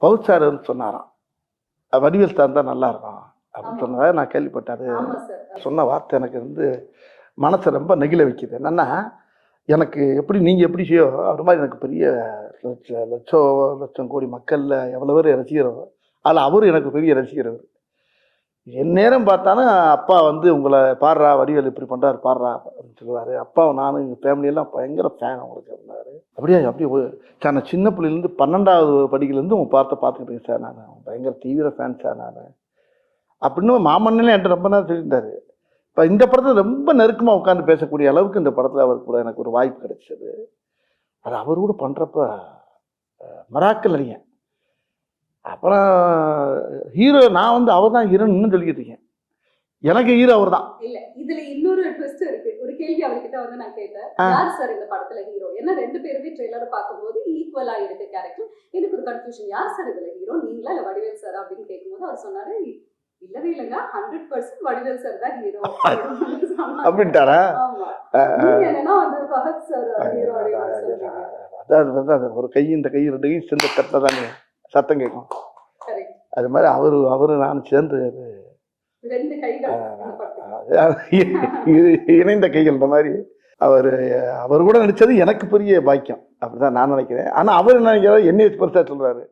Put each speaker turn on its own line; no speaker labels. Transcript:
Pavul sir வந்து சொன்னாராம், Vadivel sir தான் நல்லா இருக்கும் அப்படின்னு சொன்னதாக நான் கேள்விப்பட்டேன். அது சொன்ன வார்த்தை எனக்கு வந்து மனசை ரொம்ப நெகிழ வைக்குது. என்னன்னா, எனக்கு எப்படி நீங்கள் எப்படி செய்யோ அது மாதிரி எனக்கு பெரிய லட்சம் லட்சம் கோடி மக்களில் எவ்வளோ பேர் ரசிகர், அதில் அவரும் எனக்கு பெரிய ரசிகர். அவர் என் நேரம் பார்த்தாலும் அப்பா வந்து உங்களை பாடுறா வடிவேல் இப்படி பண்ணுறாரு பாடுறா அப்படின்னு சொல்லுவார். அப்பாவை நானும் எங்கள் ஃபேமிலியெல்லாம் பயங்கர ஃபேன் அவங்களுக்கு இருந்தார். அப்படியே சார் நான் சின்ன பிள்ளைலேருந்து 12வது படிக்கிலேருந்து உங்கள் பார்த்துக்கிட்டேங்க சார், நான் பயங்கர தீவிர ஃபேன் சார் நான் அப்படின்னு மாமன்னே என்கிட்ட ரொம்ப நேரம் சொல்லியிருந்தார். இப்போ இந்த படத்தில் ரொம்ப நெருக்கமாக உட்காந்து பேசக்கூடிய அளவுக்கு இந்த படத்தில் அவர் கூட எனக்கு ஒரு வாய்ப்பு கிடைச்சது. அது அவர் கூட பண்ணுறப்ப மராக்கல் அறிஞன். அப்புறம் ஹீரோ நான் வந்து அவர் தான் ஹீரோன்னு இன்னும் சொல்லிக்கிட்டு இருக்கேன். எனக்கு ஹீரோ அவர் தான்.
இல்ல இதுல இன்னொரு ட்விஸ்ட் இருக்கு. ஒரு கேள்வி அவர்கிட்ட வந்து நான் கேட்டேன், யார் சார் இந்த படத்துல ஹீரோ? ஏன்னா ரெண்டு பேருமே ட்ரெய்லர் பார்க்கும்போது ஈக்குவலா இருக்கு கேரக்டர். எனக்கு ஒரு கன்ஃபியூஷன், யார் சார் இதுல ஹீரோ, நீங்களா இல்ல வடிவேல் சார் அப்படின்னு கேட்கும்போது அவர் சொன்னாரு, இல்லவே இல்லைங்க 100% வடிவேல் சார் தான் ஹீரோ
அப்படின்ட்டாரா?
என்னன்னா வந்து ஃபஹத் சார் ஹீரோ.
அதான் ஒரு கை இந்த கை ரெண்டு கை சேர்ந்து கட்டில தானே சத்தம் கேட்கும். அது மாதிரி அவரு நான் சேர்ந்து இணைந்த கைகள் இந்த மாதிரி அவர் கூட நடிச்சது எனக்கு பெரிய பாக்கியம் அப்படிதான் நான் நினைக்கிறேன். ஆனா அவர் என்ன நினைக்கிறாரு, என்னை பெருசா சொல்றாரு.